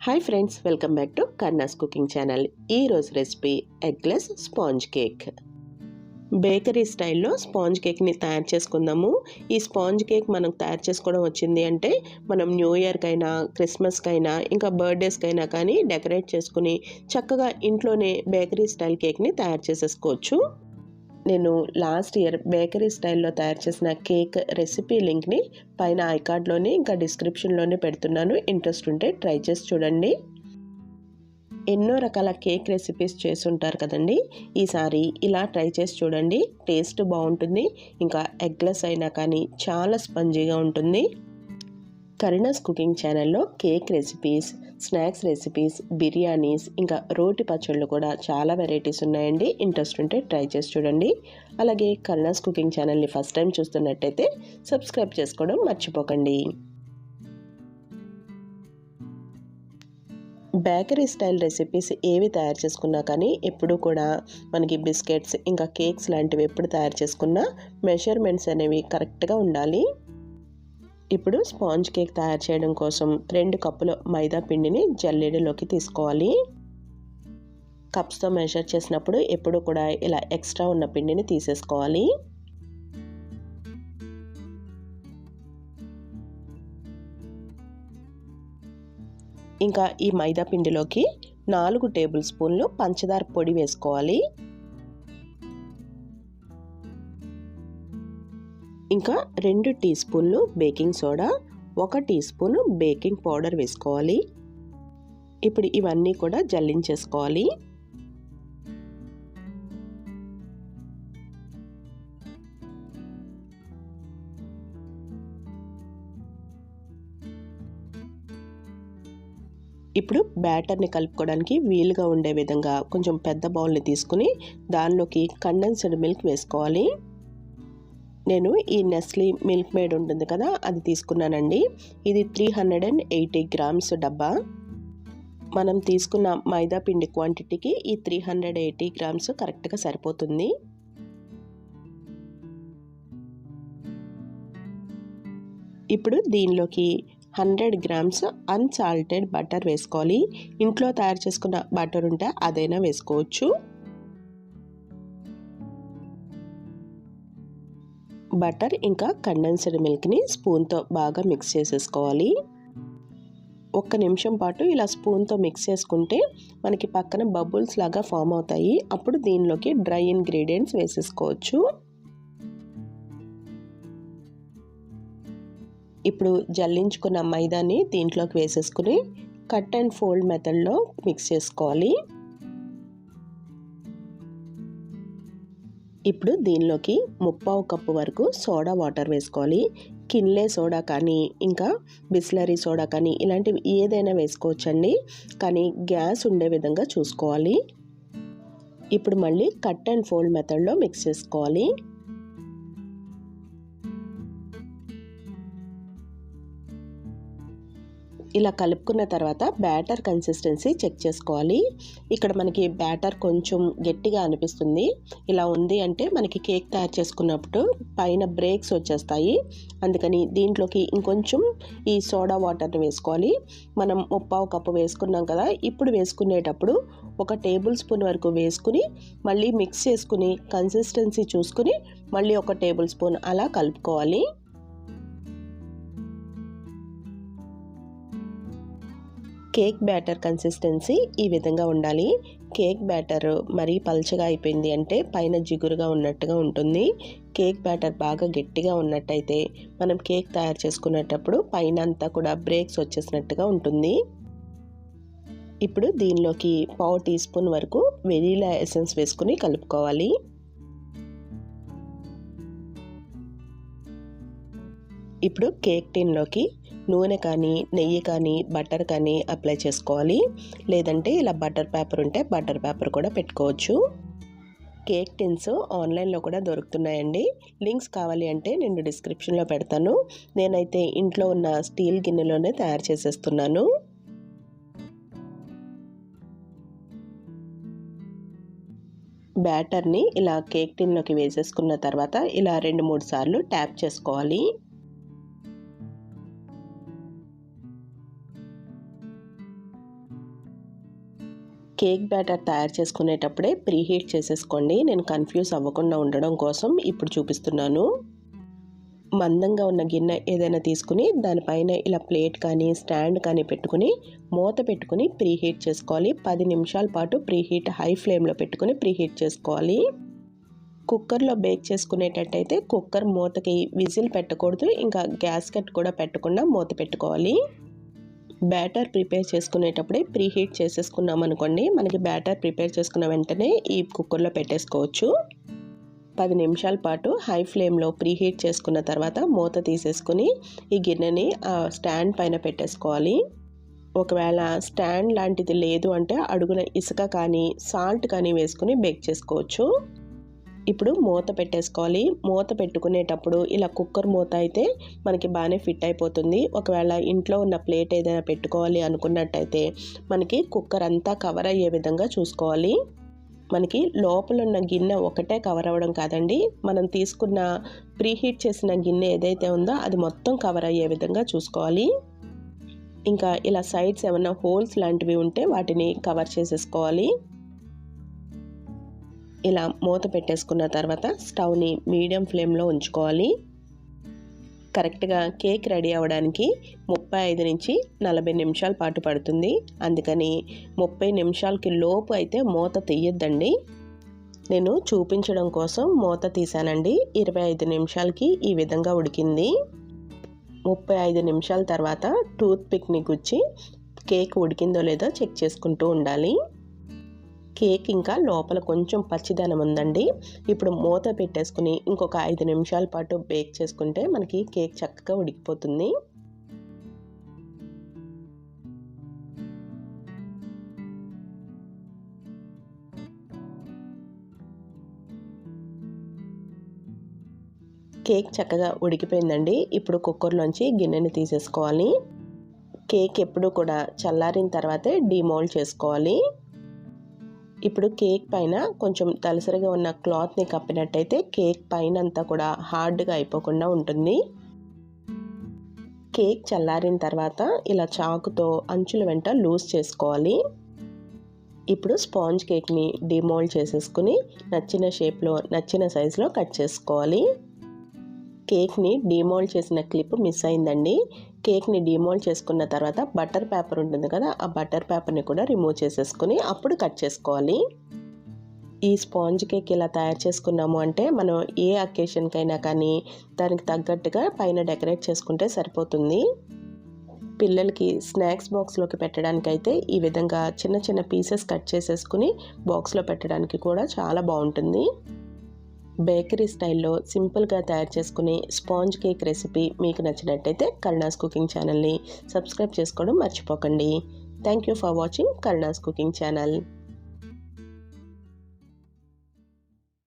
Hi friends, welcome back to Karna's cooking channel. ఈరోజు recipe eggless sponge cake. Bakery స్టైల్లో sponge కేక్ని తయారు చేసుకుందాము. ఈ స్పాంజ్ కేక్ మనం తయారు చేసుకోవడం వచ్చింది అంటే మనం న్యూ ఇయర్కైనా, క్రిస్మస్కైనా, ఇంకా బర్త్డేస్కైనా కానీ డెకరేట్ చేసుకుని చక్కగా ఇంట్లోనే బేకరీ స్టైల్ కేక్ని తయారు చేసేసుకోవచ్చు. నేను లాస్ట్ ఇయర్ బేకరీ స్టైల్లో తయారు చేసిన కేక్ రెసిపీ లింక్ని పైన ఐకార్డ్లోనే ఇంకా డిస్క్రిప్షన్లోనే పెడుతున్నాను. ఇంట్రెస్ట్ ఉంటే ట్రై చేసి చూడండి. ఎన్నో రకాల కేక్ రెసిపీస్ చేస్తుంటారు కదండి, ఈసారి ఇలా ట్రై చేసి చూడండి. టేస్ట్ బాగుంటుంది, ఇంకా ఎగ్లెస్ అయినా కానీ చాలా స్పంజీగా ఉంటుంది. కరీనాస్ కుకింగ్ ఛానల్లో cake recipes, snacks recipes, biryanis, ఇంకా రోటి పచ్చళ్ళు కూడా చాలా వెరైటీస్ ఉన్నాయండి. ఇంట్రెస్ట్ ఉంటే ట్రై చేసి చూడండి. అలాగే కరీనాస్ కుకింగ్ ఛానల్ని ఫస్ట్ టైం చూస్తున్నట్టయితే సబ్స్క్రైబ్ చేసుకోవడం మర్చిపోకండి. బేకరీ స్టైల్ రెసిపీస్ ఏవి తయారు చేసుకున్నా కానీ ఎప్పుడు కూడా మనకి బిస్కెట్స్ ఇంకా కేక్స్ లాంటివి ఎప్పుడు తయారు చేసుకున్నా మెజర్మెంట్స్ అనేవి కరెక్ట్గా ఉండాలి. ఇప్పుడు స్పాంజ్ కేక్ తయారు చేయడం కోసం 2 కప్పుల మైదా పిండిని జల్లెడలోకి తీసుకోవాలి. కప్స్తో మెజర్ చేసినప్పుడు ఎప్పుడు కూడా ఇలా ఎక్స్ట్రా ఉన్న పిండిని తీసేసుకోవాలి. ఇంకా ఈ మైదా పిండిలోకి 4 టేబుల్ స్పూన్లు పంచదార పొడి వేసుకోవాలి. ఇంకా 2 టీ స్పూన్లు baking soda, 1 teaspoon baking powder వేసుకోవాలి. ఇప్పుడు ఇవన్నీ కూడా జల్లించేసుకోవాలి. ఇప్పుడు బ్యాటర్ని కలుపుకోవడానికి వీలుగా ఉండే విధంగా కొంచెం పెద్ద బౌల్ని తీసుకుని దానిలోకి కండెన్స్డ్ మిల్క్ వేసుకోవాలి. నేను ఈ నెస్లీ మిల్క్ మేడ్ ఉంటుంది కదా, అది తీసుకున్నానండి. ఇది 380 గ్రామ్స్ డబ్బా. మనం తీసుకున్న మైదా పిండి క్వాంటిటీకి ఈ 380 గ్రామ్స్ కరెక్ట్గా సరిపోతుంది. ఇప్పుడు దీనిలోకి 100 గ్రామ్స్ అన్సాల్టెడ్ బటర్ వేసుకోవాలి. ఇంట్లో తయారు చేసుకున్న బటర్ ఉంటే అదైనా వేసుకోవచ్చు. బటర్ ఇంకా కండెన్స్డ్ మిల్క్ని స్పూన్తో బాగా మిక్స్ చేసేసుకోవాలి. 1 నిమిషం పాటు ఇలా స్పూన్తో మిక్స్ చేసుకుంటే మనకి పక్కన బబుల్స్ లాగా ఫామ్ అవుతాయి. అప్పుడు దీనిలోకి డ్రై ఇంగ్రీడియంట్స్ వేసేసుకోవచ్చు. ఇప్పుడు జల్లించుకున్న మైదాని దీంట్లోకి వేసేసుకుని కట్ అండ్ ఫోల్డ్ మెథడ్లో మిక్స్ చేసుకోవాలి. ఇప్పుడు దీనిలోకి 1/2 కప్పు వరకు సోడా వాటర్ వేసుకోవాలి. కిన్లే సోడా కానీ ఇంకా బిస్లరీ సోడా కానీ ఇలాంటివి ఏదైనా వేసుకోవచ్చండి, కానీ గ్యాస్ ఉండే విధంగా చూసుకోవాలి. ఇప్పుడు మళ్ళీ కట్ అండ్ ఫోల్డ్ మెథడ్లో మిక్స్ చేసుకోవాలి. ఇలా కలుపుకున్న తర్వాత బ్యాటర్ కన్సిస్టెన్సీ చెక్ చేసుకోవాలి. ఇక్కడ మనకి బ్యాటర్ కొంచెం గట్టిగా అనిపిస్తుంది. ఇలా ఉంది అంటే మనకి కేక్ తయారు చేసుకున్నప్పుడు పైన బ్రేక్స్ వచ్చేస్తాయి. అందుకని దీంట్లోకి ఇంకొంచెం ఈ సోడా వాటర్ని వేసుకోవాలి. మనం 1/2 కప్పు వేసుకున్నాం కదా, ఇప్పుడు వేసుకునేటప్పుడు 1 టేబుల్ స్పూన్ వరకు వేసుకుని మళ్ళీ మిక్స్ చేసుకుని కన్సిస్టెన్సీ చూసుకుని మళ్ళీ 1 టేబుల్ స్పూన్ అలా కలుపుకోవాలి. కేక్ బ్యాటర్ కన్సిస్టెన్సీ ఈ విధంగా ఉండాలి. కేక్ బ్యాటర్ మరీ పల్చగా అయిపోయింది అంటే పైన జిగురుగా ఉన్నట్టుగా ఉంటుంది. కేక్ బ్యాటర్ బాగా గట్టిగా ఉన్నట్టయితే మనం కేక్ తయారు చేసుకునేటప్పుడు పైన అంతా కూడా బ్రేక్స్ వచ్చేసినట్టుగా ఉంటుంది. ఇప్పుడు దీనిలోకి 1/2 టీ స్పూన్ వరకు వెనీలా ఎసెన్స్ వేసుకుని కలుపుకోవాలి. ఇప్పుడు కేక్ టిన్లోకి నూనె కానీ, నెయ్యి కానీ, బటర్ కానీ అప్లై చేసుకోవాలి. లేదంటే ఇలా బటర్ పేపర్ ఉంటే బటర్ పేపర్ కూడా పెట్టుకోవచ్చు. కేక్ టిన్స్ ఆన్లైన్లో కూడా దొరుకుతున్నాయండి. లింక్స్ కావాలి అంటే నేను డిస్క్రిప్షన్లో పెడతాను. నేనైతే ఇంట్లో ఉన్న స్టీల్ గిన్నెలోనే తయారు చేసేస్తున్నాను. బ్యాటర్ని ఇలా కేక్ టిన్లోకి వేసేసుకున్న తర్వాత ఇలా 2-3 సార్లు ట్యాప్ చేసుకోవాలి. కేక్ బ్యాటర్ తయారు చేసుకునేటప్పుడే ప్రీహీట్ చేసేసుకోండి. నేను కన్ఫ్యూజ్ అవ్వకుండా ఉండడం కోసం ఇప్పుడు చూపిస్తున్నాను. మందంగా ఉన్న గిన్నె ఏదైనా తీసుకుని దానిపైన ఇలా ప్లేట్ కానీ స్టాండ్ కానీ పెట్టుకుని మూత పెట్టుకుని ప్రీహీట్ చేసుకోవాలి. 10 నిమిషాల పాటు ప్రీహీట్ హై ఫ్లేమ్లో పెట్టుకుని ప్రీహీట్ చేసుకోవాలి. కుక్కర్లో బేక్ చేసుకునేటట్టయితే కుక్కర్ మూతకి విజిల్ పెట్టకూడదు, ఇంకా గ్యాస్కెట్ కూడా పెట్టకుండా మూత పెట్టుకోవాలి. బ్యాటర్ ప్రిపేర్ చేసుకునేటప్పుడే ప్రీహీట్ చేసేసుకున్నాం అనుకోండి, మనకి బ్యాటర్ ప్రిపేర్ చేసుకున్న వెంటనే ఈ కుక్కర్లో పెట్టేసుకోవచ్చు. 10 నిమిషాల పాటు హై ఫ్లేమ్లో ప్రీహీట్ చేసుకున్న తర్వాత మూత తీసేసుకుని ఈ గిన్నెని స్టాండ్ పైన పెట్టేసుకోవాలి. ఒకవేళ స్టాండ్ లాంటిది లేదు అంటే అడుగున ఇసుక కానీ సాల్ట్ కానీ వేసుకుని బేక్ చేసుకోవచ్చు. ఇప్పుడు మూత పెట్టేసుకోవాలి. మూత పెట్టుకునేటప్పుడు ఇలా కుక్కర్ మూత అయితే మనకి బాగానే ఫిట్ అయిపోతుంది. ఒకవేళ ఇంట్లో ఉన్న ప్లేట్ ఏదైనా పెట్టుకోవాలి అనుకున్నట్టయితే మనకి కుక్కర్ అంతా కవర్ అయ్యే విధంగా చూసుకోవాలి. మనకి లోపల ఉన్న గిన్నె ఒకటే కవర్ అవ్వడం కాదండి, మనం తీసుకున్న ప్రీహీట్ చేసిన గిన్నె ఏదైతే ఉందో అది మొత్తం కవర్ అయ్యే విధంగా చూసుకోవాలి. ఇంకా ఇలా సైడ్స్ ఏమైనా హోల్స్ లాంటివి ఉంటే వాటిని కవర్ చేసేసుకోవాలి. ఇలా మూత పెట్టేసుకున్న తర్వాత స్టవ్ని మీడియం ఫ్లేమ్లో ఉంచుకోవాలి. కరెక్ట్గా కేక్ రెడీ అవ్వడానికి 35 నుంచి 40 నిమిషాల పాటు పడుతుంది. అందుకని 30 నిమిషాలకి లోపు అయితే మూత తీయొద్దండి. నేను చూపించడం కోసం మూత తీసానండి. 25 నిమిషాలకి ఈ విధంగా ఉడికింది. 35 నిమిషాల తర్వాత టూత్ పిక్ని గుచ్చి కేక్ ఉడికిందో లేదో చెక్ చేసుకుంటూ ఉండాలి. కేక్ ఇంకా లోపల కొంచెం పచ్చిదనం ఉందండి. ఇప్పుడు మూత పెట్టేసుకుని ఇంకొక 5 నిమిషాల పాటు బేక్ చేసుకుంటే మనకి కేక్ చక్కగా ఉడికిపోతుంది. కేక్ చక్కగా ఉడికిపోయిందండి. ఇప్పుడు కుక్కర్లోంచి గిన్నెని తీసేసుకోవాలి. కేక్ ఎప్పుడు కూడా చల్లారిన తర్వాతే డీమోల్డ్ చేసుకోవాలి. ఇప్పుడు కేక్ పైన కొంచెం తలసరిగా ఉన్న క్లాత్ని కప్పినట్టయితే కేక్ పైన అంతా కూడా హార్డ్గా అయిపోకుండా ఉంటుంది. కేక్ చల్లారిన తర్వాత ఇలా చాకుతో అంచుల వెంట లూజ్ చేసుకోవాలి. ఇప్పుడు స్పాంజ్ కేక్ని డిమోల్డ్ చేసేసుకుని నచ్చిన షేప్లో నచ్చిన సైజులో కట్ చేసుకోవాలి. కేక్ని డిమోల్డ్ చేసిన క్లిప్ మిస్ అయిందండి. కేక్ని డిమోల్డ్ చేసుకున్న తర్వాత బటర్ పేపర్ ఉంటుంది కదా, ఆ బటర్ పేపర్ని కూడా రిమూవ్ చేసేసుకుని అప్పుడు కట్ చేసుకోవాలి. ఈ స్పాంజ్ కేక్ ఇలా తయారు చేసుకున్నాము అంటే మనం ఏ అకేషన్కైనా కానీ దానికి తగ్గట్టుగా పైన డెకరేట్ చేసుకుంటే సరిపోతుంది. పిల్లలకి స్నాక్స్ బాక్స్లోకి పెట్టడానికైతే ఈ విధంగా చిన్న చిన్న పీసెస్ కట్ చేసేసుకుని బాక్స్లో పెట్టడానికి కూడా చాలా బాగుంటుంది. బేకరీ స్టైల్లో సింపుల్గా తయారు చేసుకునే స్పాంజ్ కేక్ రెసిపీ మీకు నచ్చినట్టయితే కరుణాస్ కుకింగ్ ఛానల్ని సబ్స్క్రైబ్ చేసుకోవడం మర్చిపోకండి. Thank you for watching Karuna's cooking channel.